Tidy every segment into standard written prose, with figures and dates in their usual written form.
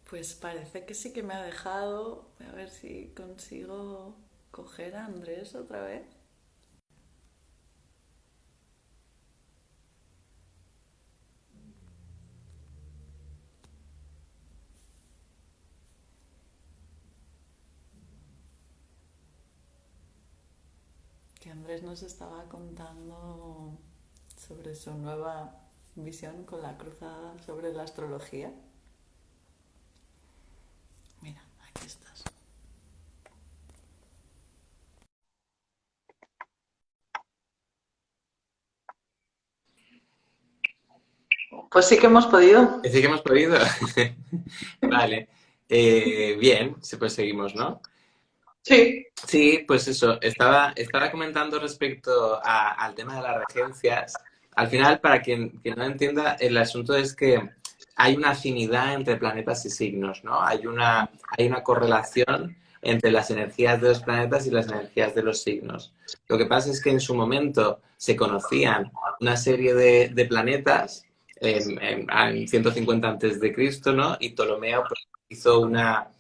Pues parece que sí que me ha dejado. Voy a ver si consigo coger a Andrés otra vez. Que Andrés nos estaba contando sobre su nueva visión con la cruzada sobre la astrología. Mira, aquí estás. Pues sí que hemos podido. Sí que hemos podido. Vale. Bien, sí, pues seguimos, ¿no? Sí. Sí, pues eso, estaba comentando respecto al tema de las regencias. Al final, para quien no entienda, el asunto es que hay una afinidad entre planetas y signos, ¿no? Hay una correlación entre las energías de los planetas y las energías de los signos. Lo que pasa es que en su momento se conocían una serie de planetas en 150 antes de Cristo, ¿no? Y Ptolomeo pues, hizo una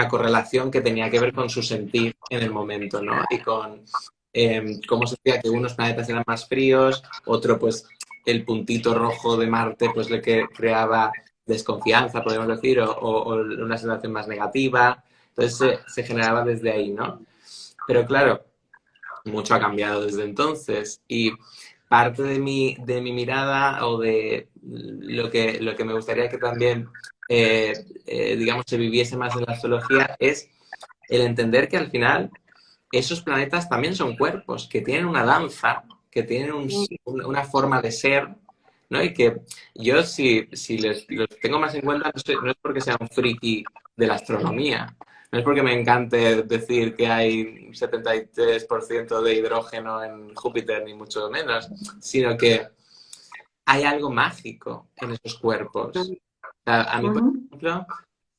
correlación que tenía que ver con su sentir en el momento, ¿no? Y con cómo se decía que unos planetas eran más fríos, otro pues el puntito rojo de Marte pues le creaba desconfianza, podemos decir, o una sensación más negativa. Entonces se generaba desde ahí, ¿no? Pero claro, mucho ha cambiado desde entonces y parte de mi mirada o de lo que me gustaría que también, digamos, se viviese más en la astrología es el entender que al final esos planetas también son cuerpos, que tienen una danza, que tienen una forma de ser, ¿no? Y que yo si los tengo más en cuenta no es porque sea un friki de la astronomía, no es porque me encante decir que hay un 73% de hidrógeno en Júpiter, ni mucho menos, sino que hay algo mágico en esos cuerpos. O sea, a mí, por Ujú. ejemplo,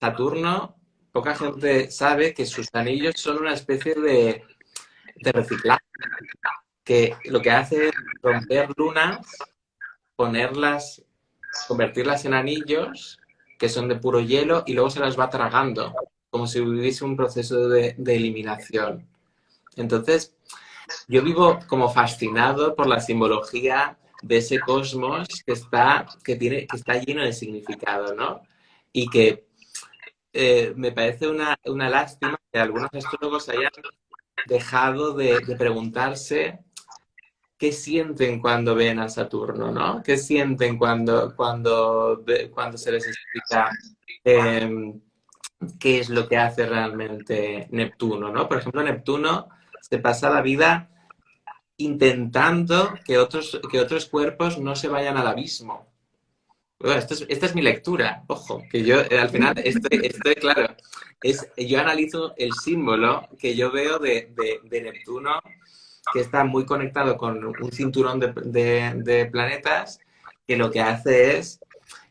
Saturno, poca gente sabe que sus anillos son una especie de reciclaje, que lo que hace es romper lunas, ponerlas, convertirlas en anillos que son de puro hielo y luego se las va tragando, como si hubiese un proceso de eliminación. Entonces, yo vivo como fascinado por la simbología de ese cosmos que está lleno de significado, ¿no? Y que me parece una lástima que algunos astrólogos hayan dejado de preguntarse qué sienten cuando ven a Saturno, ¿no? ¿Qué sienten cuando se les explica eh, qué es lo que hace realmente Neptuno, ¿no? Por ejemplo, Neptuno se pasa la vida intentando que otros cuerpos no se vayan al abismo. Bueno, esta es mi lectura, ojo, que yo al final claro, yo analizo el símbolo que yo veo de Neptuno, que está muy conectado con un cinturón de planetas, que lo que hace es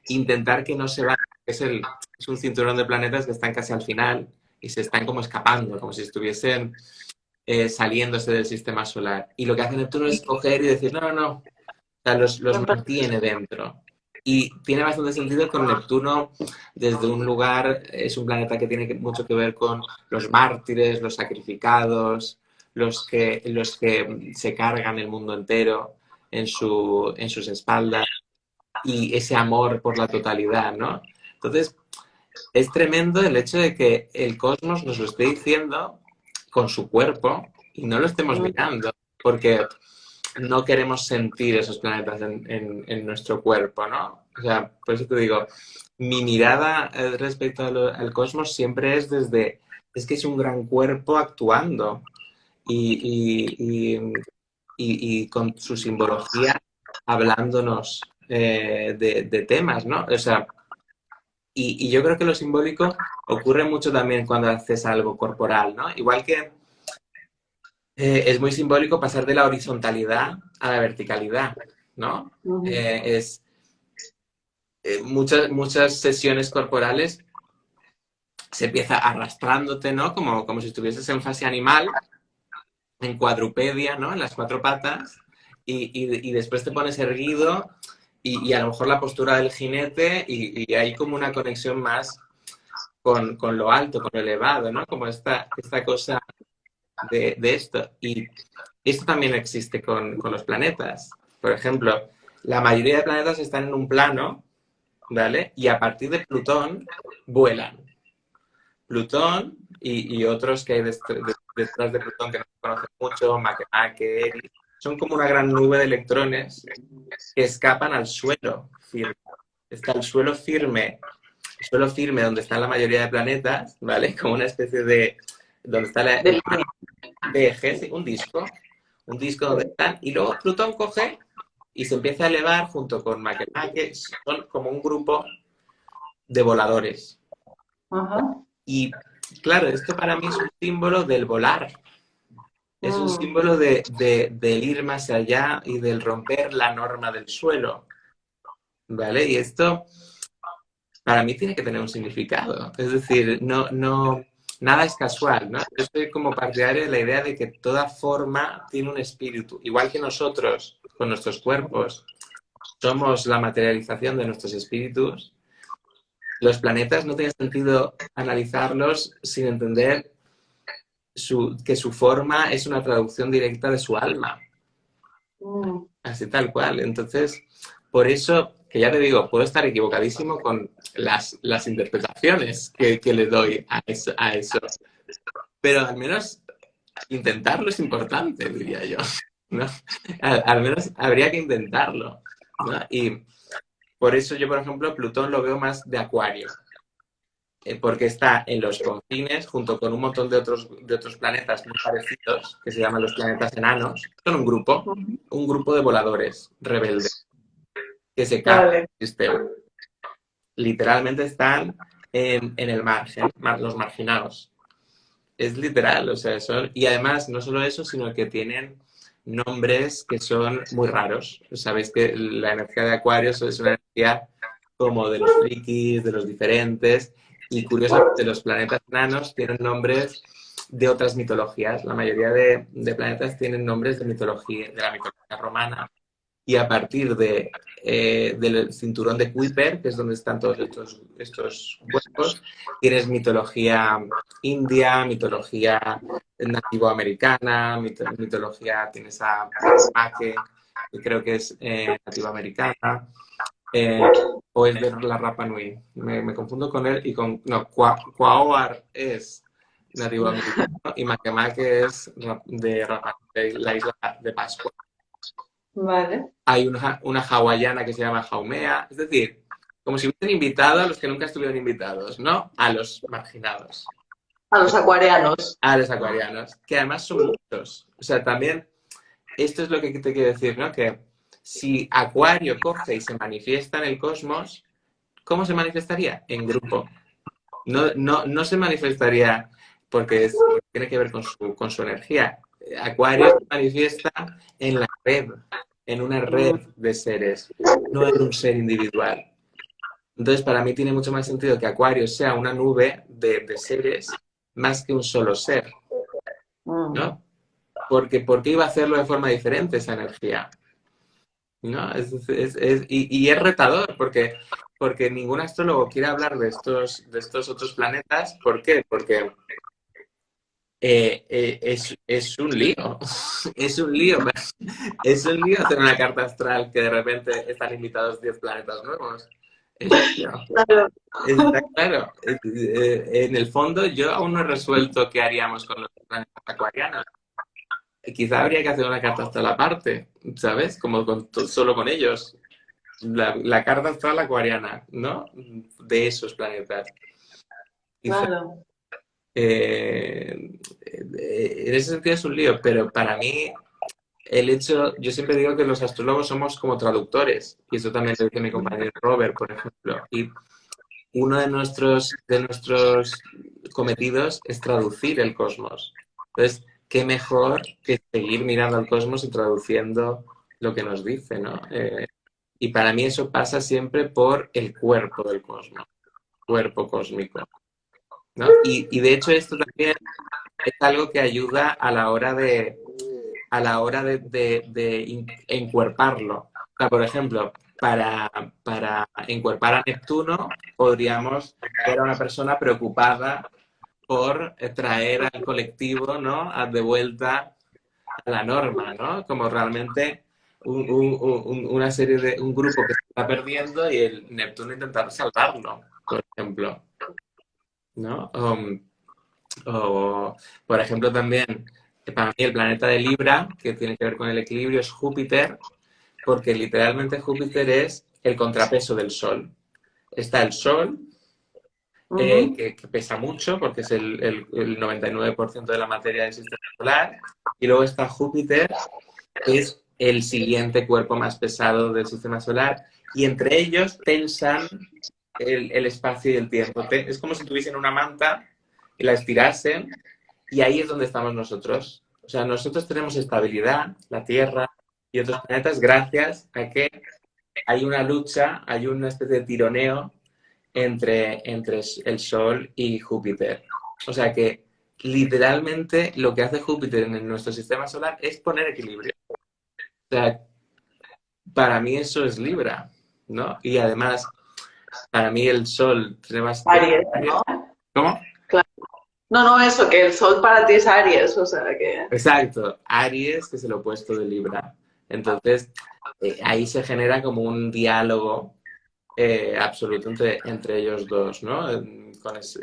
intentar que no se vayan, es un cinturón de planetas que están casi al final y se están como escapando, como si estuviesen saliéndose del sistema solar. Y lo que hace Neptuno es coger y decir, no, no, no, o sea, los mantiene dentro. Y tiene bastante sentido con Neptuno desde un lugar, es un planeta que tiene mucho que ver con los mártires, los sacrificados, los que se cargan el mundo entero en sus espaldas y ese amor por la totalidad, ¿no? Entonces, es tremendo el hecho de que el cosmos nos lo esté diciendo con su cuerpo y no lo estemos mirando, porque no queremos sentir esos planetas en nuestro cuerpo, ¿no? O sea, por eso te digo, mi mirada respecto al cosmos siempre es es que es un gran cuerpo actuando y con su simbología hablándonos de temas, ¿no? O sea, y yo creo que lo simbólico ocurre mucho también cuando haces algo corporal, ¿no? Igual que es muy simbólico pasar de la horizontalidad a la verticalidad, ¿no? Muchas sesiones corporales se empieza arrastrándote, ¿no? Como si estuvieses en fase animal, en cuadrupedia, ¿no? En las cuatro patas, y después te pones erguido y a lo mejor la postura del jinete y hay como una conexión más con lo alto, con lo elevado, ¿no? Como esta cosa de esto. Y esto también existe con los planetas. Por ejemplo, la mayoría de planetas están en un plano, ¿vale? Y a partir de Plutón vuelan. Plutón y otros que hay detrás de Plutón que no se conocen mucho, Makemake, Eris, son como una gran nube de electrones que escapan al suelo firme. Está el suelo firme donde están la mayoría de planetas, ¿vale? Como una especie de... donde está el eje, sí, un disco donde están, y luego Plutón coge y se empieza a elevar junto con Makemake, son como un grupo de voladores. Ajá. Y claro, esto para mí es un símbolo del volar, es un símbolo del ir más allá y del romper la norma del suelo, ¿vale? Y esto para mí tiene que tener un significado, es decir, nada es casual, ¿no? Yo soy como partidario de la idea de que toda forma tiene un espíritu, igual que nosotros, con nuestros cuerpos, somos la materialización de nuestros espíritus. Los planetas no tiene sentido analizarlos sin entender que su forma es una traducción directa de su alma. Así tal cual. Entonces, por eso, que ya te digo, puedo estar equivocadísimo con las interpretaciones que le doy a eso. Pero al menos intentarlo es importante, diría yo, ¿no? Al menos habría que intentarlo, ¿no? Y por eso yo, por ejemplo, Plutón lo veo más de Acuario, porque está en los confines junto con un montón de otros planetas muy parecidos, que se llaman los planetas enanos. Son un grupo de voladores rebeldes que se cargan Vale. del sistema. Literalmente están en el margen, los marginados. Es literal, o sea, y además no solo eso, sino que tienen nombres que son muy raros. Sabéis que la energía de Acuario es una energía como de los frikis, de los diferentes, y curiosamente los planetas enanos tienen nombres de otras mitologías. La mayoría de planetas tienen nombres de mitología, de la mitología romana, y a partir del cinturón de Kuiper, que es donde están todos estos cuerpos, tienes mitología india, mitología nativoamericana, mitología, tienes a Ake, que creo que es nativoamericana, o es de la Rapa Nui. Me confundo con él y con... No, Quaoar es nativoamericano y Makemake es de la isla de Pascua. Vale. Hay una hawaiana que se llama Haumea, es decir, como si hubiesen invitado a los que nunca estuvieron invitados, no a los marginados. A los acuarianos. A los acuarianos, que además son muchos. O sea, también, esto es lo que te quiero decir, ¿no? Que si Acuario coge y se manifiesta en el cosmos, ¿cómo se manifestaría? En grupo. No se manifestaría porque tiene que ver con su energía. Acuario se manifiesta en la red, en una red de seres, no en un ser individual. Entonces, para mí tiene mucho más sentido que Acuario sea una nube de seres más que un solo ser, ¿no? Porque ¿por qué iba a hacerlo de forma diferente esa energía? ¿No? Y es retador, porque ningún astrólogo quiere hablar de estos otros planetas. ¿Por qué? Porque es un lío. Es un lío. Es un lío hacer una carta astral que de repente están invitados 10 planetas nuevos. Es un lío. Claro. Está claro. En el fondo, yo aún no he resuelto qué haríamos con los planetas acuarianos. Quizá habría que hacer una carta astral aparte, ¿sabes? Como solo con ellos. La carta astral acuariana, ¿no? De esos planetas. Quizá, Claro. en ese sentido es un lío, pero para mí yo siempre digo que los astrólogos somos como traductores, y eso también lo dice mi compañero Robert, por ejemplo, y uno de nuestros cometidos es traducir el cosmos. Entonces, qué mejor que seguir mirando al cosmos y traduciendo lo que nos dice, ¿no? Y para mí eso pasa siempre por el cuerpo del cosmos, cuerpo cósmico, ¿no? Y de hecho esto también es algo que ayuda a la hora de encuerparlo. O sea, por ejemplo, para encuerpar a Neptuno, podríamos ver a una persona preocupada por traer al colectivo, ¿no? De vuelta a la norma, ¿no? Como realmente una serie de un grupo que se está perdiendo y el Neptuno intentar salvarlo, por ejemplo, ¿no? O, por ejemplo, también para mí el planeta de Libra, que tiene que ver con el equilibrio, es Júpiter, porque literalmente Júpiter es el contrapeso del Sol. Está el Sol, que pesa mucho porque es el 99% de la materia del sistema solar, y luego está Júpiter, que es el siguiente cuerpo más pesado del sistema solar, y entre ellos tensan el espacio y el tiempo. Es como si tuviesen una manta y la estirasen, y ahí es donde estamos nosotros. O sea, nosotros tenemos estabilidad, la Tierra y otros planetas, gracias a que hay una lucha, hay una especie de tironeo entre el Sol y Júpiter. O sea que literalmente lo que hace Júpiter en nuestro sistema solar es poner equilibrio. O sea, para mí eso es Libra, ¿no? Y además, para mí el Sol tiene más... Aries, ¿no? ¿Cómo? Claro. No, no, eso, que el Sol para ti es Aries, o sea que... Exacto, Aries, que es el opuesto de Libra. Entonces, ahí se genera como un diálogo absoluto entre ellos dos, ¿no?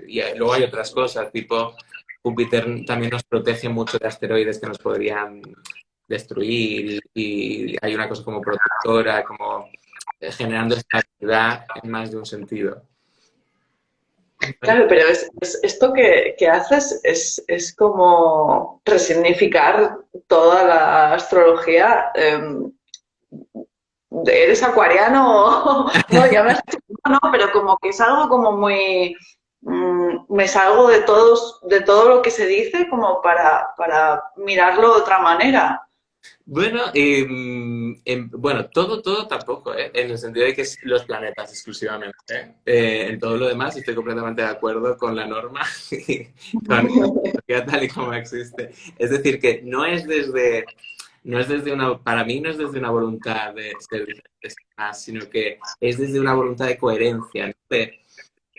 Y luego hay otras cosas, tipo Júpiter también nos protege mucho de asteroides que nos podrían destruir y hay una cosa como protectora, como generando estabilidad en más de un sentido. Claro, pero esto que haces es como resignificar toda la astrología. ¿Eres acuariano? No, ya me has dicho que no, pero como que es algo como muy... me salgo de todo lo que se dice como para mirarlo de otra manera. Bueno, bueno, todo tampoco, ¿eh? En el sentido de que es los planetas exclusivamente, ¿eh? En todo lo demás estoy completamente de acuerdo con la norma y con la tal y como existe. Es decir, que no es desde una, para mí no es desde una voluntad de ser diferentes más, sino que es desde una voluntad de coherencia, ¿no? De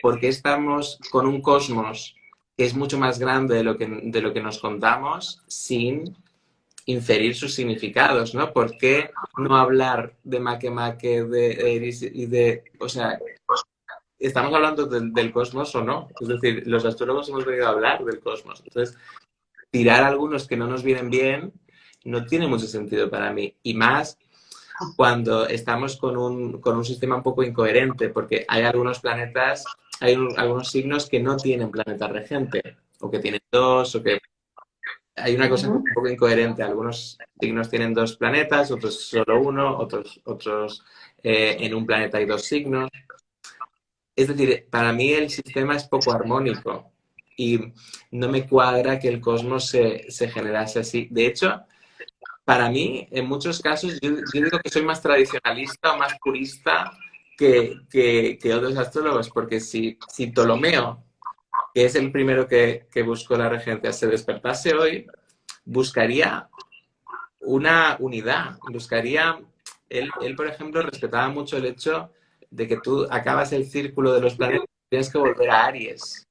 por qué estamos con un cosmos que es mucho más grande de lo que nos contamos sin inferir sus significados, ¿no? ¿Por qué no hablar de Makemake, de Eris y de... O sea, ¿estamos hablando del cosmos o no? Es decir, los astrólogos hemos venido a hablar del cosmos. Entonces, tirar algunos que no nos vienen bien no tiene mucho sentido para mí. Y más cuando estamos con un sistema un poco incoherente, porque hay algunos planetas, algunos signos que no tienen planeta regente, o que tienen dos, o que hay una cosa un poco incoherente. Algunos signos tienen dos planetas, otros solo uno, otros en un planeta hay dos signos. Es decir, para mí el sistema es poco armónico y no me cuadra que el cosmos se generase así. De hecho, para mí, en muchos casos, yo digo que soy más tradicionalista o más purista que otros astrólogos, porque si Ptolomeo, que es el primero que buscó la regencia, se despertase hoy, buscaría una unidad, buscaría... Él, por ejemplo, respetaba mucho el hecho de que tú acabas el círculo de los planetas y tienes que volver a Aries,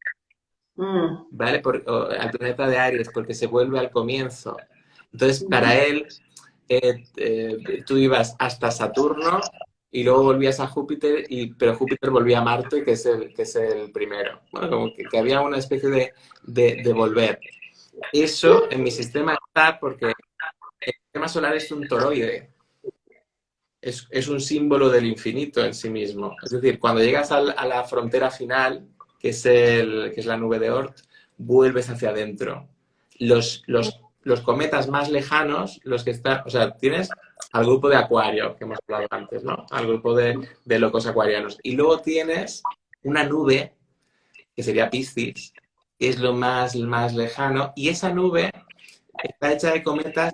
¿vale? Al planeta de Aries, porque se vuelve al comienzo. Entonces, para él, tú ibas hasta Saturno y luego volvías a Júpiter, pero Júpiter volvía a Marte, que es el primero. Bueno, como que había una especie de volver. Eso en mi sistema está porque el sistema solar es un toroide. Es un símbolo del infinito en sí mismo. Es decir, cuando llegas a la frontera final, que es la nube de Oort, vuelves hacia adentro. Los cometas más lejanos, los que están, o sea, tienes al grupo de Acuario, que hemos hablado antes, ¿no? Al grupo de locos acuarianos. Y luego tienes una nube, que sería Piscis, que es lo más lejano, y esa nube está hecha de cometas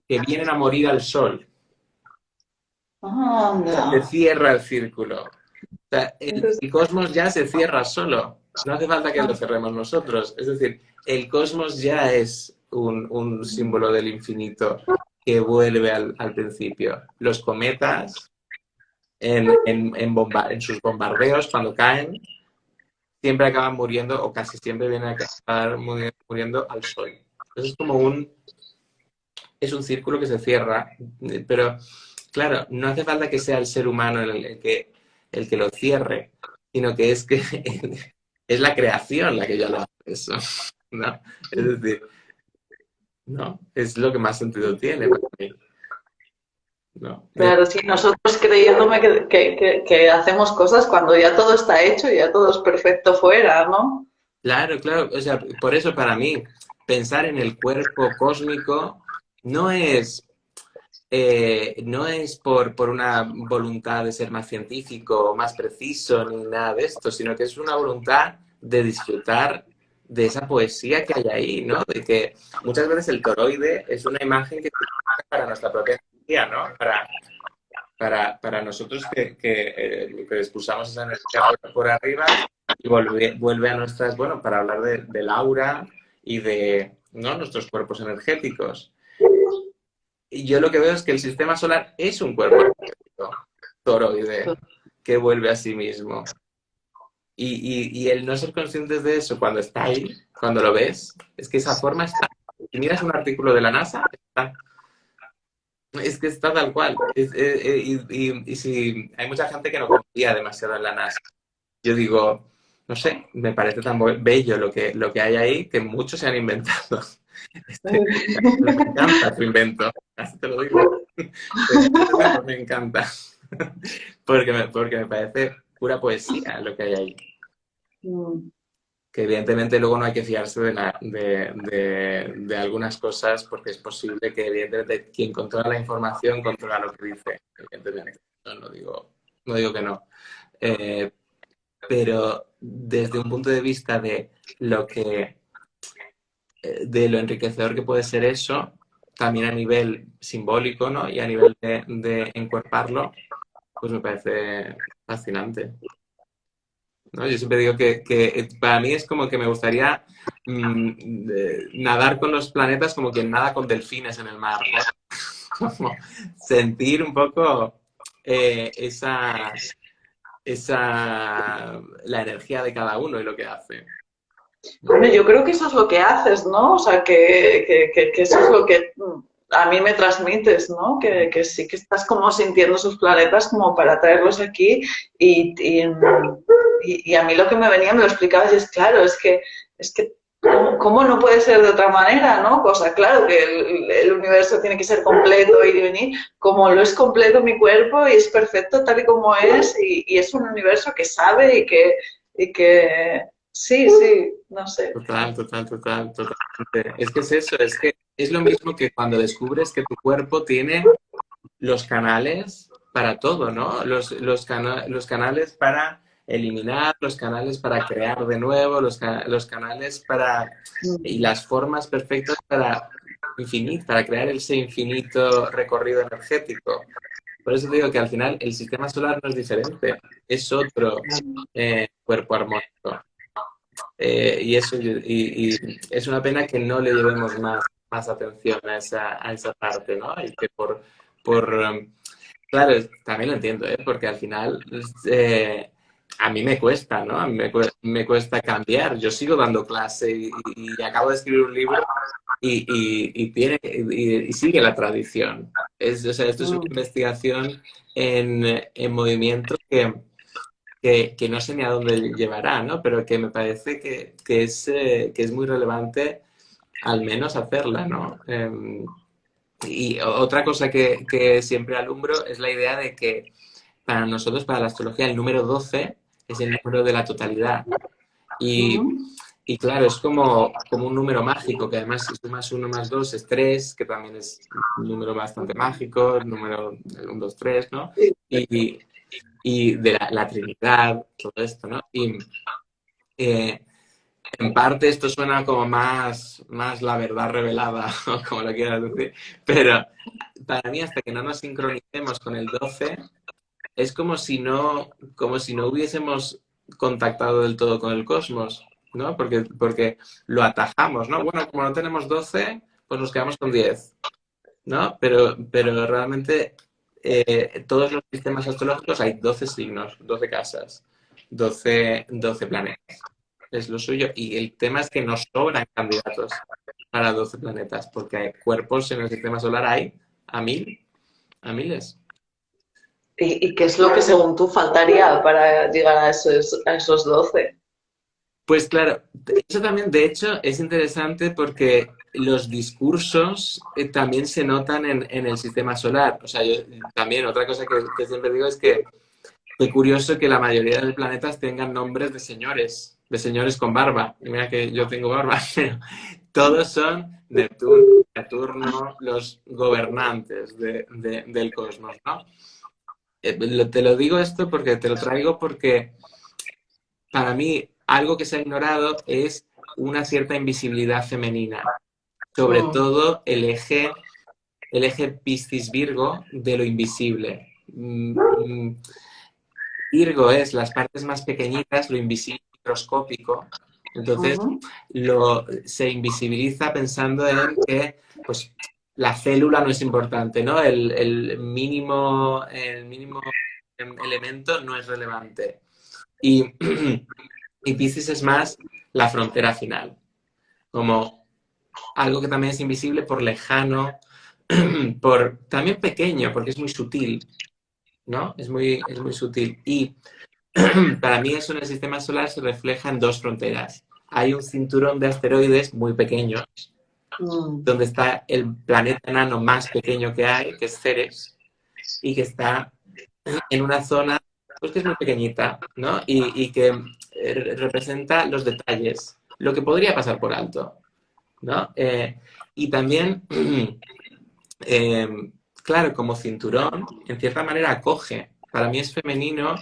que vienen a morir al Sol. Se cierra el círculo. O sea, el cosmos ya se cierra solo. No hace falta que lo cerremos nosotros. Es decir, el cosmos ya es un símbolo del infinito que vuelve al principio. Los cometas en sus bombardeos, cuando caen, siempre acaban muriendo, o casi siempre vienen a acabar muriendo al sol. Entonces es un círculo que se cierra, pero claro, no hace falta que sea el ser humano el que lo cierre, sino que es la creación la que ya lo hace eso, ¿no? Es decir, no, es lo que más sentido tiene para mí. No. Claro, sí, nosotros creyéndome que hacemos cosas cuando ya todo está hecho y ya todo es perfecto fuera, ¿no? Claro, claro. O sea, por eso para mí pensar en el cuerpo cósmico no es, no es por una voluntad de ser más científico o más preciso ni nada de esto, sino que es una voluntad de disfrutar de esa poesía que hay ahí, ¿no? De que muchas veces el toroide es una imagen que se utiliza para nuestra propia energía, ¿no? Para nosotros que expulsamos esa energía por arriba y vuelve a nuestras, bueno, para hablar del aura y de, ¿no?, nuestros cuerpos energéticos. Y yo lo que veo es que el sistema solar es un cuerpo energético, toroide, que vuelve a sí mismo. Y el no ser conscientes de eso cuando está ahí, cuando lo ves, es que esa forma está. Si miras un artículo de la NASA, está. Es que está tal cual. Y si hay mucha gente que no confía demasiado en la NASA. Yo digo, no sé, me parece tan bello lo que hay ahí que muchos se han inventado. Me encanta tu invento, así te lo digo. Me encanta. Porque me parece pura poesía lo que hay ahí. Que evidentemente luego no hay que fiarse de algunas cosas porque es posible que evidentemente quien controla la información controla lo que dice, evidentemente. No digo que no. Pero desde un punto de vista de lo enriquecedor que puede ser eso, también a nivel simbólico, ¿no? Y a nivel de encuerparlo, pues me parece fascinante. ¿No? Yo siempre digo que para mí es como que me gustaría nadar con los planetas como quien nada con delfines en el mar, ¿no? Como sentir un poco la energía de cada uno y lo que hace. Bueno, yo creo que eso es lo que haces, ¿no? O sea, que eso es lo que a mí me transmites, ¿no? Que sí que estás como sintiendo sus planetas como para traerlos aquí y a mí lo que me venía me lo explicabas y es claro, es que ¿cómo no puede ser de otra manera, no? O sea, claro que el universo tiene que ser completo y venir, como lo es completo mi cuerpo y es perfecto tal y como es y es un universo que sabe y que sí, no sé. Totalmente. Es que es eso, es que es lo mismo que cuando descubres que tu cuerpo tiene los canales para todo, ¿no? Los canales para eliminar, los canales para crear de nuevo, los canales y las formas perfectas para crear ese infinito recorrido energético. Por eso te digo que al final el sistema solar no es diferente, es otro cuerpo armónico. Y es una pena que no le llevemos más atención a esa parte, ¿no? Y que claro, también lo entiendo, ¿eh? Porque al final a mí me cuesta, ¿no? A mí me cuesta cambiar. Yo sigo dando clase y acabo de escribir un libro y sigue la tradición. O sea, esto es una investigación en movimiento que no sé ni a dónde llevará, ¿no? Pero que me parece que es muy relevante al menos hacerla, ¿no? Y otra cosa que siempre alumbro es la idea de que para nosotros, para la astrología, el número 12 es el número de la totalidad. Y claro, es como un número mágico, que además si sumas 1 más 2 es 3, que también es un número bastante mágico, el número 1, 2, 3, ¿no? Y de la Trinidad, todo esto, ¿no? Y en parte esto suena como más la verdad revelada, o como lo quieras decir, pero para mí hasta que no nos sincronicemos con el 12, es como si no hubiésemos contactado del todo con el cosmos, ¿no? Porque lo atajamos, ¿no? Bueno, como no tenemos 12, pues nos quedamos con 10, ¿no? Pero realmente todos los sistemas astrológicos hay 12 signos, 12 casas, 12 planetas. Es lo suyo. Y el tema es que nos sobran candidatos para 12 planetas, porque hay cuerpos en el sistema solar hay a miles. ¿Y qué es lo que según tú faltaría para llegar a esos 12? Pues claro, eso también, de hecho, es interesante porque los discursos también se notan en el sistema solar. O sea, yo también, otra cosa que siempre digo es que qué curioso que la mayoría de planetas tengan nombres de señores con barba. Y mira que yo tengo barba, pero todos son Neptuno, Saturno, los gobernantes del cosmos, ¿no? Te lo digo esto porque te lo traigo porque para mí algo que se ha ignorado es una cierta invisibilidad femenina, sobre todo el eje Piscis-Virgo de lo invisible. Virgo es las partes más pequeñitas, lo invisible microscópico. Entonces, se invisibiliza pensando en que pues, la célula no es importante, ¿no? El mínimo elemento no es relevante. Y Piscis es más la frontera final, como algo que también es invisible por lejano, por también pequeño, porque es muy sutil, ¿no? Es muy sutil. Y para mí eso en el sistema solar se refleja en dos fronteras. Hay un cinturón de asteroides muy pequeños, donde está el planeta enano más pequeño que hay, que es Ceres, y que está en una zona pues, que es muy pequeñita, ¿no? Y que representa los detalles, lo que podría pasar por alto, ¿no? Y también, claro, como cinturón, en cierta manera acoge. Para mí es femenino,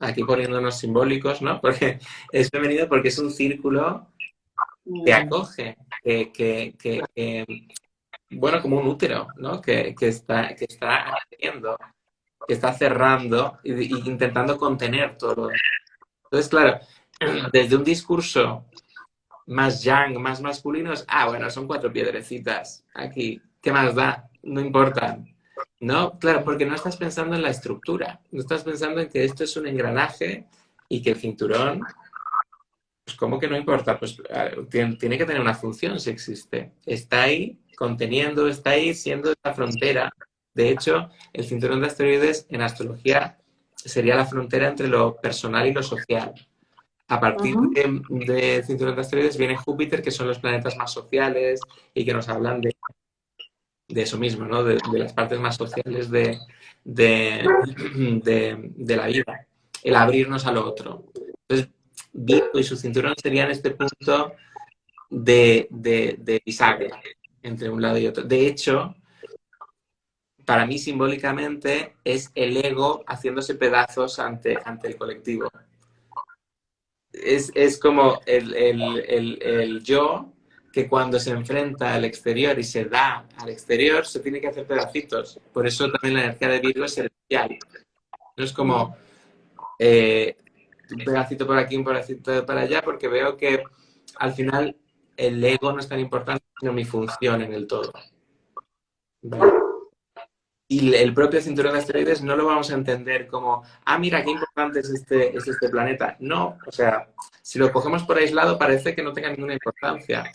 aquí poniéndonos simbólicos, ¿no? Porque es femenino porque es un círculo que acoge, bueno, como un útero, ¿no? Que está accediendo, que está cerrando e intentando contener todo. Entonces, claro, desde un discurso más yang, más masculino, es, bueno, son 4 piedrecitas aquí, ¿qué más da? No importa. No, claro, porque no estás pensando en la estructura, no estás pensando en que esto es un engranaje y que el cinturón, pues ¿cómo que no importa? Pues tiene que tener una función si existe. Está ahí conteniendo, está ahí siendo esta frontera. De hecho, el cinturón de asteroides en astrología sería la frontera entre lo personal y lo social. A partir de cinturón de asteroides viene Júpiter, que son los planetas más sociales y que nos hablan de eso mismo, ¿no? De las partes más sociales de la vida, el abrirnos a lo otro. Entonces, Virgo y su cinturón serían este punto de bisagra entre un lado y otro. De hecho, para mí simbólicamente es el ego haciéndose pedazos ante el colectivo. Es como el yo que cuando se enfrenta al exterior y se da al exterior se tiene que hacer pedacitos. Por eso también la energía de Virgo es servicial. No es como un pedacito por aquí, un pedacito para allá, porque veo que al final el ego no es tan importante, sino mi función en el todo. ¿Vale? Y el propio cinturón de asteroides no lo vamos a entender como, mira, qué importante es este planeta. No, o sea, si lo cogemos por aislado parece que no tenga ninguna importancia.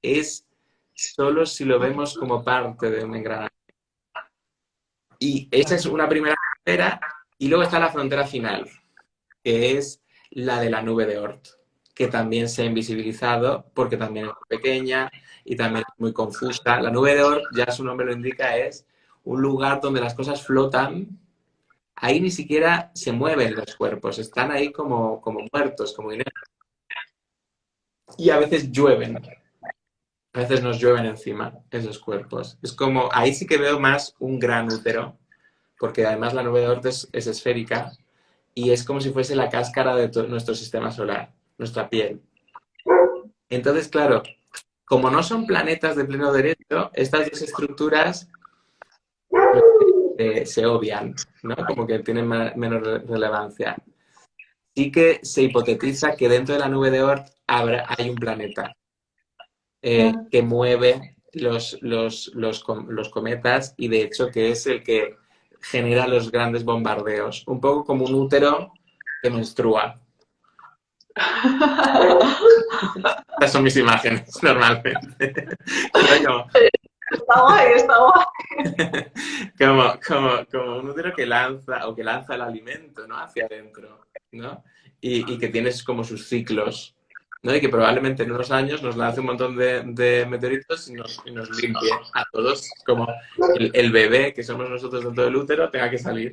Es solo si lo vemos como parte de un engranaje. Y esa es una primera frontera, y luego está la frontera final, que es la de la nube de Oort, que también se ha invisibilizado porque también es muy pequeña y también es muy confusa. La nube de Oort, ya su nombre lo indica, es un lugar donde las cosas flotan. Ahí ni siquiera se mueven los cuerpos, están ahí como muertos, como inertes. Y a veces llueven. A veces nos llueven encima esos cuerpos. Es como, ahí sí que veo más un gran útero, porque además la nube de Oort es esférica y es como si fuese la cáscara de nuestro sistema solar, nuestra piel. Entonces, claro, como no son planetas de pleno derecho, estas dos estructuras se obvian, ¿no? Como que tienen menos relevancia. Sí que se hipotetiza que dentro de la nube de Oort hay un planeta que mueve los cometas y de hecho que es el que genera los grandes bombardeos. Un poco como un útero que menstrua. Estas son mis imágenes, normalmente. Pero Está guay. como un útero que lanza el alimento, ¿no? Hacia adentro, ¿no? Y que tienes como sus ciclos, ¿no? Y que probablemente en unos años nos lance un montón de meteoritos y nos limpie a todos, como el bebé que somos nosotros dentro del útero tenga que salir,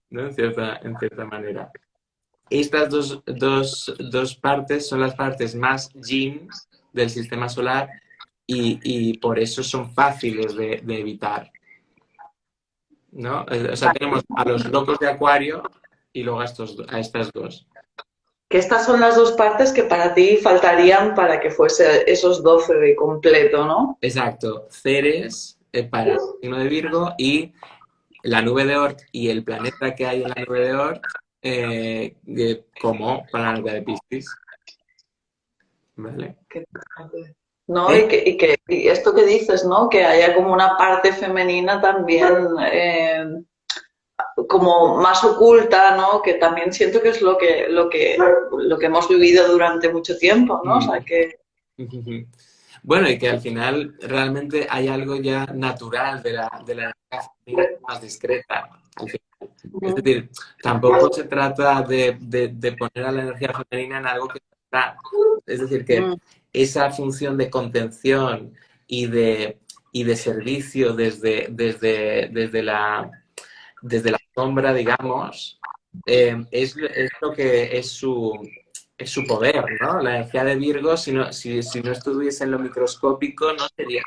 ¿no? En cierta manera. Estas dos partes son las partes más yin del sistema solar y por eso son fáciles de evitar, ¿no? O sea, tenemos a los locos de Acuario y luego a estas dos. Que estas son las dos partes que para ti faltarían para que fuese esos 12 de completo, ¿no? Exacto. Ceres para el signo de Virgo y la nube de Oort y el planeta que hay en la nube de Oort como para la nube de Piscis. ¿Vale? ¿No? ¿Eh? Y esto que dices, ¿no? Que haya como una parte femenina también como más oculta, ¿no? Que también siento que es lo que hemos vivido durante mucho tiempo, ¿no? O sea que... Bueno, y que al final realmente hay algo ya natural de la energía femenina más discreta. Al final. Es decir, tampoco se trata de poner a la energía femenina en algo que no está. Es decir, que esa función de contención y de servicio desde la sombra, digamos, es lo que es su poder, ¿no? La energía de Virgo, si no estuviese en lo microscópico, no sería.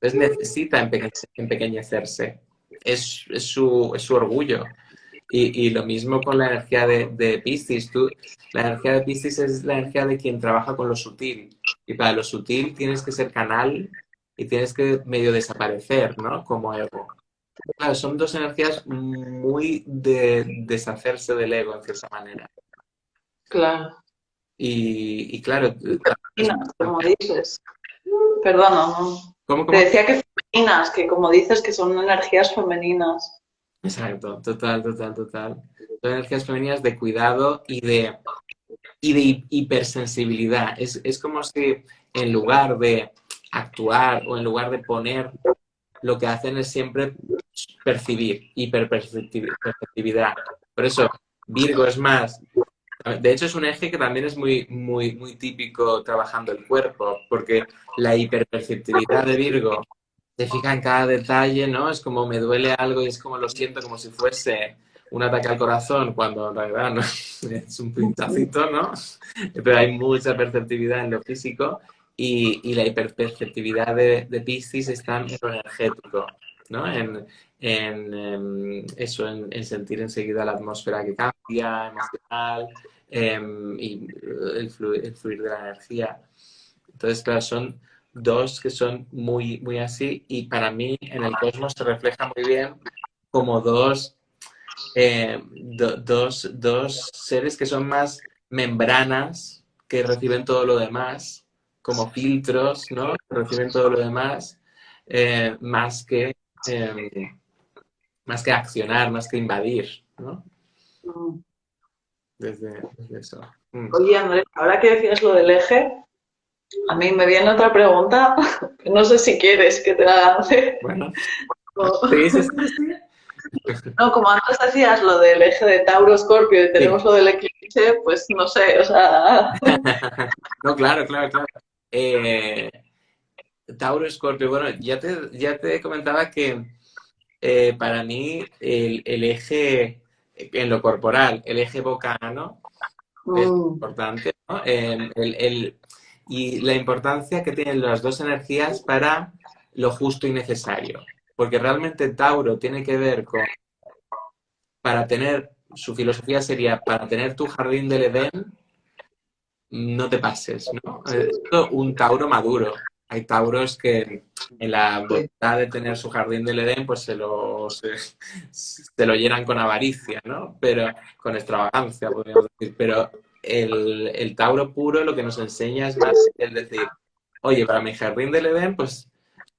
Entonces necesita empequeñecerse. Es su orgullo. Y lo mismo con la energía de Piscis. La energía de Piscis es la energía de quien trabaja con lo sutil. Y para lo sutil tienes que ser canal y tienes que medio desaparecer, ¿no? Como ego. Claro, son dos energías muy de deshacerse del ego, en cierta manera. Claro. Y claro... Femeninas, como dices. Perdona, ¿no? ¿Cómo? Te decía que femeninas, que como dices que son energías femeninas. Exacto, total. Son energías femeninas de cuidado y de hipersensibilidad. Es como si en lugar de actuar o en lugar de poner, lo que hacen es siempre percibir, hiperperceptividad. Por eso Virgo es más... De hecho, es un eje que también es muy típico trabajando el cuerpo, porque la hiperperceptividad de Virgo se fija en cada detalle, ¿no? Es como me duele algo y es como lo siento como si fuese un ataque al corazón, cuando en realidad no, es un pinchacito, ¿no? Pero hay mucha perceptividad en lo físico y la hiperperceptividad de Piscis está en lo energético, ¿no? Eso, en sentir enseguida la atmósfera que cambia, emocional, y el fluir de la energía. Entonces, claro, son dos que son muy así y para mí en el cosmos se refleja muy bien como dos seres que son más membranas que reciben todo lo demás, como filtros, ¿no? Que reciben todo lo demás, más que accionar, más que invadir, ¿no? Desde eso. Oye, Andrés, ahora que decías lo del eje, a mí me viene otra pregunta, no sé si quieres que te la lance. Bueno, sí. No, como antes decías lo del eje de Tauro-Escorpio y tenemos lo del eclipse, pues no sé, o sea... No, claro. Tauro-Escorpio, bueno, ya te comentaba que para mí el eje en lo corporal, el eje boca-ano es importante, ¿no? Y la importancia que tienen las dos energías para lo justo y necesario. Porque realmente Tauro tiene que ver con, su filosofía sería, para tener tu jardín del Edén, no te pases, ¿no? Un Tauro maduro. Hay Tauros que en la voluntad de tener su jardín del Edén, pues se lo llenan con avaricia, ¿no? Pero con extravagancia, podríamos decir. Pero el Tauro puro lo que nos enseña es más el decir, oye, para mi jardín del Edén, pues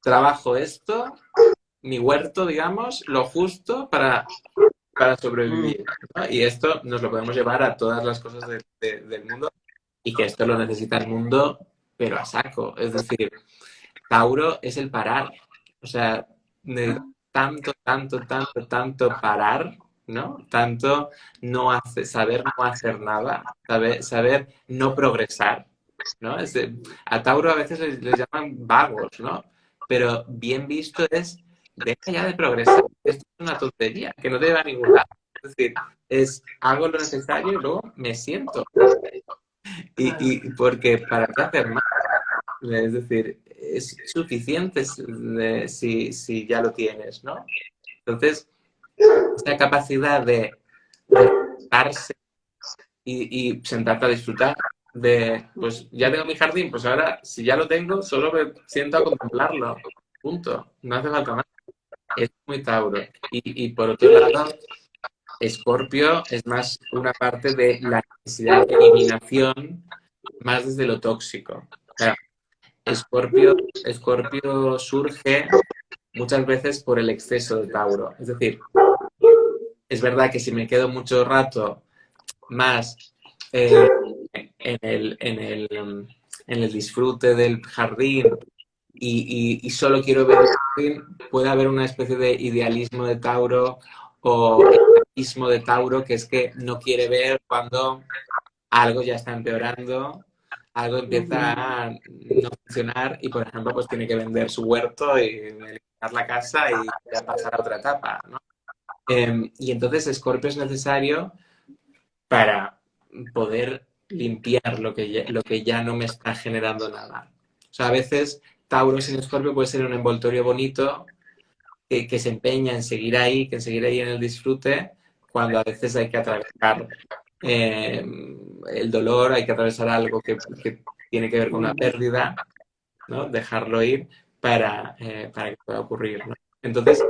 trabajo esto mi huerto, digamos, lo justo para sobrevivir, ¿no? Y esto nos lo podemos llevar a todas las cosas del mundo y que esto lo necesita el mundo, pero a saco. Es decir, Tauro es el parar. O sea, de tanto parar, ¿no? Tanto saber no hacer nada, saber no progresar, ¿no? A Tauro a veces les llaman vagos, ¿no? Pero bien visto es, deja ya de progresar. Esto es una tontería, que no te lleva a ningún lado. Es decir, hago lo necesario y luego me siento. Y porque, ¿para qué hacer más? Es decir, es suficiente si ya lo tienes, ¿no? Entonces, esa capacidad de sentarse y sentarte a disfrutar pues ya tengo mi jardín, pues ahora, si ya lo tengo, solo me siento a contemplarlo. Punto. No hace falta más. Es muy Tauro. Y por otro lado, Escorpio es más una parte de la necesidad de eliminación, más desde lo tóxico. O sea, Escorpio surge muchas veces por el exceso de Tauro. Es decir, es verdad que si me quedo mucho rato más en el disfrute del jardín y solo quiero ver el jardín, puede haber una especie de idealismo de Tauro o egoísmo de Tauro, que es que no quiere ver cuando algo ya está empeorando, algo empieza a no funcionar y, por ejemplo, pues tiene que vender su huerto y eliminar la casa y ya pasar a otra etapa, ¿no? Y entonces Scorpio es necesario para poder limpiar lo que ya no me está generando nada. O sea, a veces Tauro sin Scorpio puede ser un envoltorio bonito que se empeña en seguir ahí, que seguir ahí en el disfrute, cuando a veces hay que atravesar el dolor, hay que atravesar algo que tiene que ver con una pérdida, ¿no? Dejarlo ir para que pueda ocurrir, ¿no? Entonces,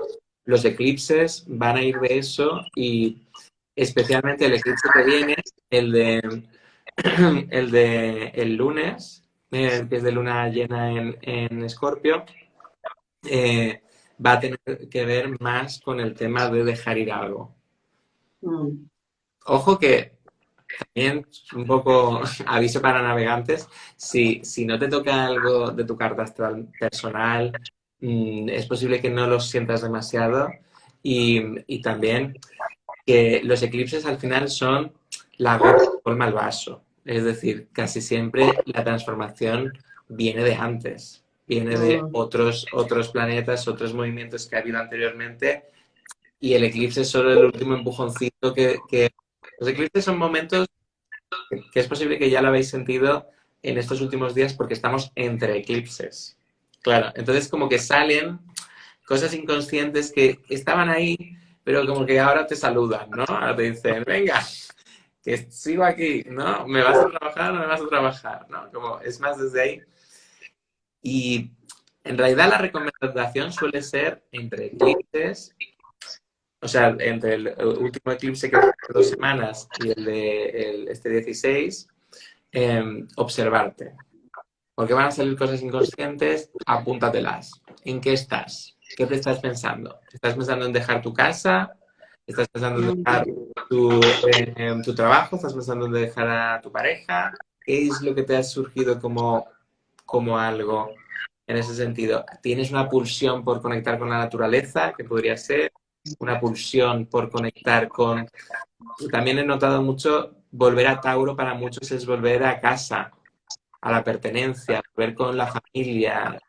los eclipses van a ir de eso y especialmente el eclipse que viene, el lunes, que es de luna llena en Escorpio, va a tener que ver más con el tema de dejar ir algo. Ojo que también un poco aviso para navegantes, si no te toca algo de tu carta astral personal, es posible que no lo sientas demasiado y también que los eclipses al final son la gota que colma el vaso. Es decir, casi siempre la transformación viene de antes, viene de otros planetas, otros movimientos que ha habido anteriormente y el eclipse es solo el último empujoncito que... Los eclipses son momentos que es posible que ya lo habéis sentido en estos últimos días porque estamos entre eclipses. Claro, entonces como que salen cosas inconscientes que estaban ahí, pero como que ahora te saludan, ¿no? Ahora te dicen, venga, que sigo aquí, ¿no? ¿Me vas a trabajar o no me vas a trabajar? ¿No? Como es más desde ahí. Y en realidad la recomendación suele ser entre eclipses, o sea, entre el último eclipse que fue hace 2 semanas y el de este 16, observarte. Porque van a salir cosas inconscientes, apúntatelas. ¿En qué estás? ¿Qué te estás pensando? ¿Estás pensando en dejar tu casa? ¿Estás pensando en dejar tu trabajo? ¿Estás pensando en dejar a tu pareja? ¿Qué es lo que te ha surgido como algo en ese sentido? ¿Tienes una pulsión por conectar con la naturaleza, que podría ser? ¿Una pulsión por conectar con... También he notado mucho, volver a Tauro para muchos es volver a casa, a la pertenencia, ver con la familia,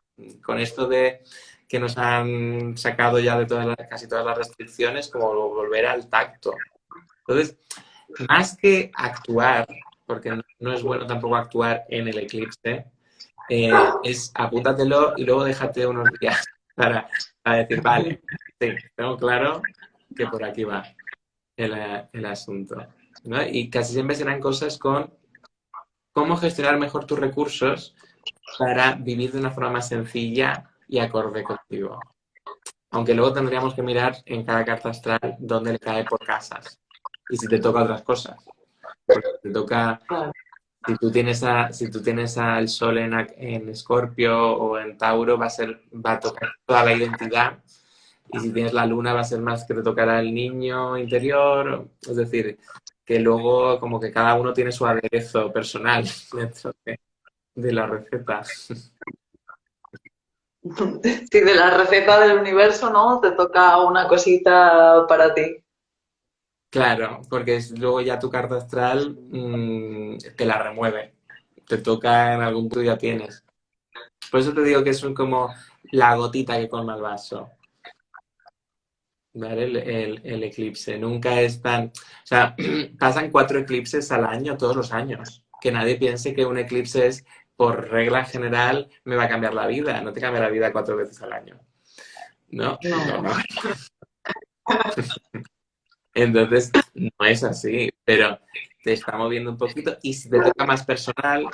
con esto de que nos han sacado ya de casi todas las restricciones, como volver al tacto. Entonces, más que actuar, porque no es bueno tampoco actuar en el eclipse, es apúntatelo y luego déjate unos días para decir, vale, sí, tengo claro que por aquí va el asunto, ¿no? Y casi siempre serán cosas con cómo gestionar mejor tus recursos para vivir de una forma más sencilla y acorde contigo. Aunque luego tendríamos que mirar en cada carta astral dónde le cae por casas y si te toca otras cosas. Porque te toca, si tú tienes al Sol en Escorpio o en Tauro, va a tocar toda la identidad y si tienes la luna va a ser más que te tocará el niño interior. Es decir, que luego como que cada uno tiene su aderezo personal dentro de la receta. Si de la receta del universo, ¿no? Te toca una cosita para ti. Claro, porque luego ya tu carta astral te la remueve. Te toca en algún punto y ya tienes. Por eso te digo que es como la gotita que colma el vaso. ¿Vale? El eclipse. Nunca es tan... O sea, pasan 4 eclipses al año, todos los años. Que nadie piense que un eclipse es, por regla general, me va a cambiar la vida. No te cambia la vida 4 veces al año. ¿No? No. No. Entonces, no es así, pero te está moviendo un poquito y si te toca más personal,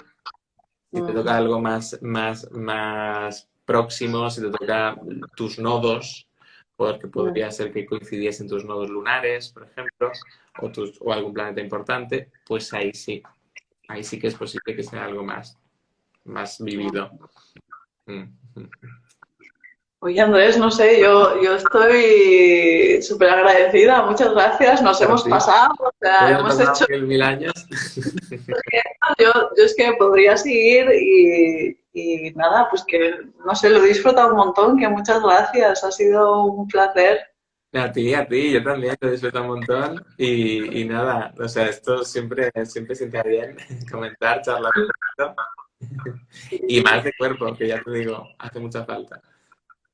si te toca algo más próximo, si te toca tus nodos, porque podría ser que coincidiesen tus nodos lunares, por ejemplo, o algún planeta importante, pues ahí sí que es posible que sea algo más vivido. Oye, Andrés, no sé, yo estoy súper agradecida, muchas gracias, nos hemos Sí, pasado, o sea, hemos hemos pasado hecho, 1000 años. yo es que podría seguir y nada, pues que, no sé, lo he disfrutado un montón, que muchas gracias, ha sido un placer. A ti, yo también lo disfruto un montón y nada, o sea, esto siempre sienta bien comentar, charlar un poquito y más de cuerpo, que ya te digo, hace mucha falta.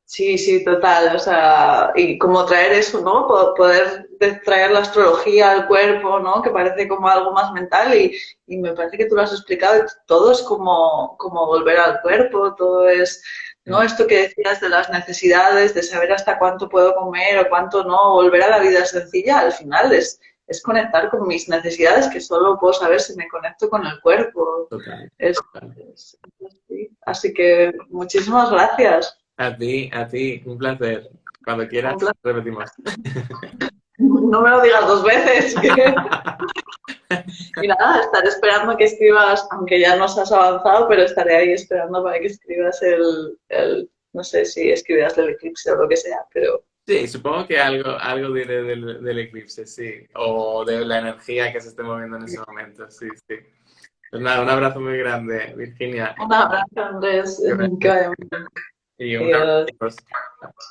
Sí, sí, total. O sea, y como traer eso, ¿no? Poder traer la astrología al cuerpo, ¿no? Que parece como algo más mental y me parece que tú lo has explicado. Y todo es como volver al cuerpo, todo es, ¿no? Esto que decías de las necesidades, de saber hasta cuánto puedo comer o cuánto no, volver a la vida sencilla, al final es conectar con mis necesidades que solo puedo saber si me conecto con el cuerpo. Total, Es, total. es así. Así que muchísimas gracias. A ti, un placer. Cuando Un quieras, placer. repetimos. No me lo digas dos veces. Y nada, estaré esperando que escribas, aunque ya nos has avanzado, pero estaré ahí esperando para que escribas no sé si escribirás del eclipse o lo que sea, pero Sí, supongo que algo diré del eclipse, sí, o de la energía que se esté moviendo en ese momento, sí, sí. Pues nada, un abrazo muy grande, Virginia, un abrazo, Andrés, que vaya muy bien. y un abrazo Adiós. a todos.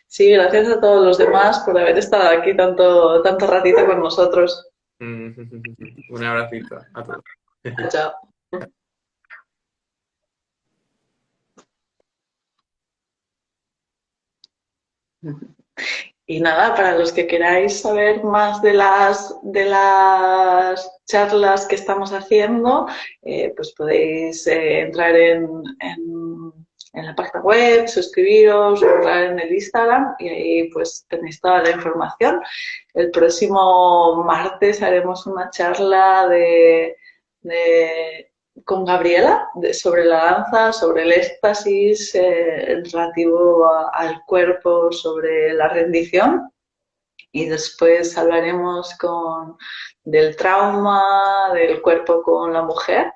Sí, gracias a todos los demás por haber estado aquí tanto ratito con nosotros. Un abracito a todos. Chao. Y nada, para los que queráis saber más de las charlas que estamos haciendo, pues podéis entrar en la página web, suscribiros, o entrar en el Instagram y ahí pues tenéis toda la información. El próximo martes haremos una charla de con Gabriela sobre la danza, sobre el éxtasis relativo al cuerpo, sobre la rendición y después hablaremos del trauma del cuerpo con la mujer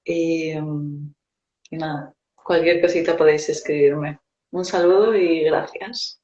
y nada, cualquier cosita podéis escribirme. Un saludo y gracias.